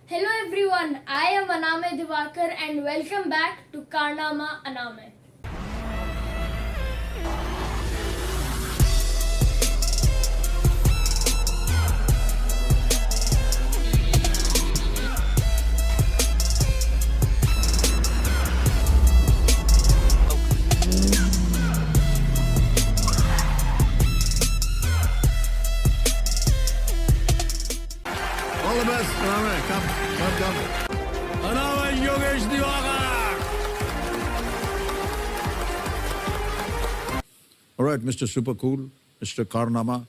Hello everyone, I am Anamaya Diwakar and welcome back to Anamaya. All the best, Anamaya. Come. Anamaya Yogesh Diwakar. All right, Mr. Super Cool, Mr. Karnama,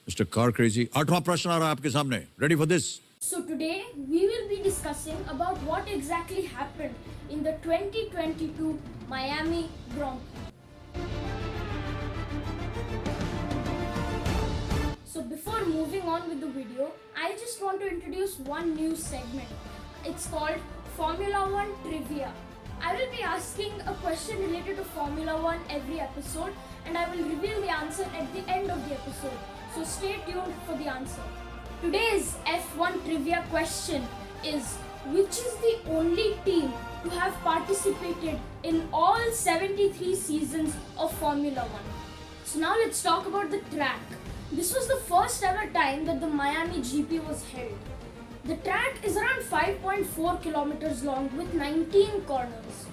Mr. Car Crazy. 8वां प्रश्न आ रहा है आपके सामने. Ready for this? So today we will be discussing about what exactly happened in the 2022 Miami Grand Prix. So before moving on with the video, I just want to introduce one new segment. It's called Formula One Trivia. I will be asking a question related to Formula One every episode and I will reveal the answer at the end of the episode. So stay tuned for the answer. Today's F1 trivia question is, which is the only team to have participated in all 73 seasons of Formula One? So now let's talk about the track. This was the first ever time that the Miami GP was held. The track is around 5.4 kilometers long with 19 corners.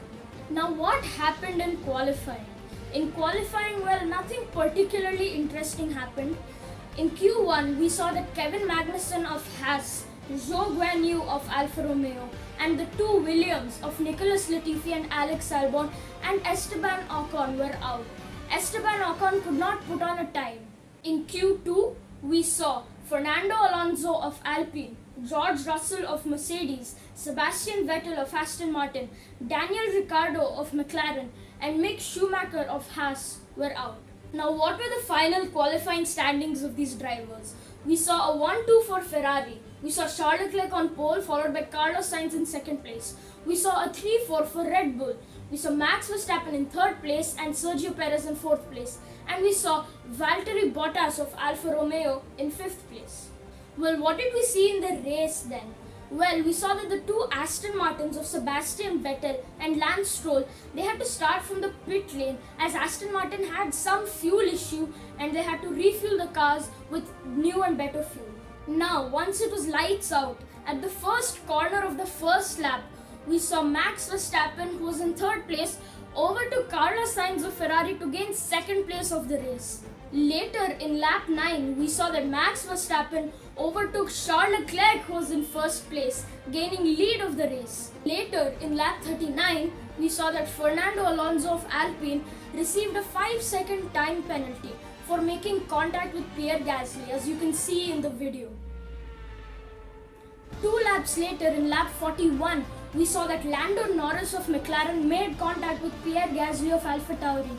Now what happened in qualifying? In qualifying, well, nothing particularly interesting happened. In Q1, we saw that Kevin Magnussen of Haas, Zhou Guanyu of Alfa Romeo, and the two Williams of Nicholas Latifi and Alex Albon and Esteban Ocon were out. Esteban Ocon could not put on a time. In Q2, we saw Fernando Alonso of Alpine, George Russell of Mercedes, Sebastian Vettel of Aston Martin, Daniel Ricciardo of McLaren, and Mick Schumacher of Haas were out. Now, what were the final qualifying standings of these drivers? We saw a 1-2 for Ferrari. We saw Charles Leclerc on pole, followed by Carlos Sainz in second place. We saw a 3-4 for Red Bull. We saw Max Verstappen in third place and Sergio Perez in fourth place. And we saw Valtteri Bottas of Alfa Romeo in fifth place. Well, what did we see in the race then? Well, we saw that the two Aston Martins of Sebastian Vettel and Lance Stroll, they had to start from the pit lane as Aston Martin had some fuel issue and they had to refuel the cars with new and better fuel. Now, once it was lights out, at the first corner of the first lap, we saw Max Verstappen, who was in third place, overtook Carlos Sainz of Ferrari to gain second place of the race. Later in lap 9, we saw that Max Verstappen overtook Charles Leclerc, who was in first place, gaining lead of the race. Later in lap 39, we saw that Fernando Alonso of Alpine received a 5-second time penalty for making contact with Pierre Gasly, as you can see in the video. 2 laps later in lap 41, we saw that Lando Norris of McLaren made contact with Pierre Gasly of AlphaTauri.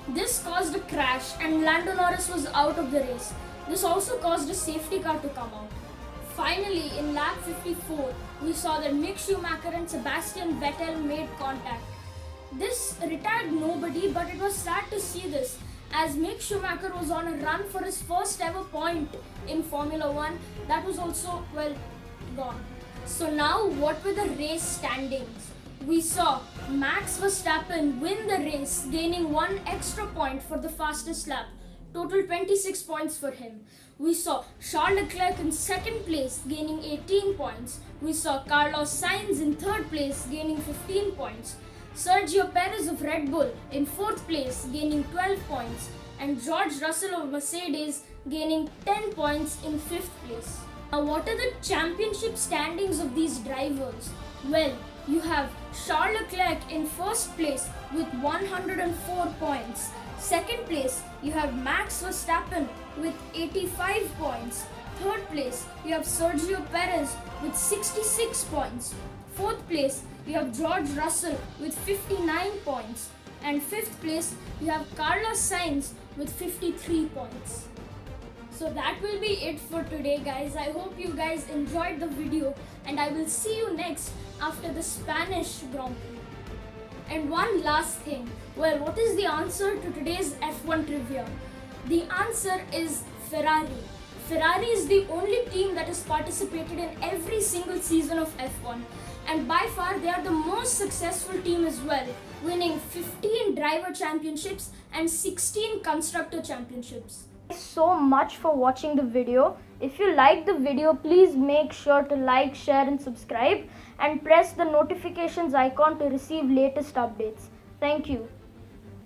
This caused a crash and Lando Norris was out of the race. This also caused a safety car to come out. Finally, in lap 54, we saw that Mick Schumacher and Sebastian Vettel made contact. This retired nobody, but it was sad to see this, as Mick Schumacher was on a run for his first ever point in Formula One. That was also, well, gone. So now, what were the race standings? We saw Max Verstappen win the race, gaining 1 extra point for the fastest lap. Total 26 points for him. We saw Charles Leclerc in second place, gaining 18 points. We saw Carlos Sainz in third place, gaining 15 points. Sergio Perez of Red Bull in fourth place, gaining 12 points. And George Russell of Mercedes gaining 10 points in fifth place. Now, what are the championship standings of these drivers? Well, you have Charles Leclerc in first place with 104 points. Second place, you have Max Verstappen with 85 points. Third place, you have Sergio Perez with 66 points. Fourth place, you have George Russell with 59 points. And fifth place, you have Carlos Sainz with 53 points. So that will be it for today, guys. I hope you guys enjoyed the video and I will see you next after the Spanish Grand Prix. And one last thing. Well, what is the answer to today's F1 trivia? The answer is Ferrari. Ferrari is the only team that has participated in every single season of F1, and by far they are the most successful team as well, winning 15 driver championships and 16 constructor championships. Thank you so much for watching the video. If you like the video, please make sure to like, share and subscribe, and press the notifications icon to receive latest updates. Thank you.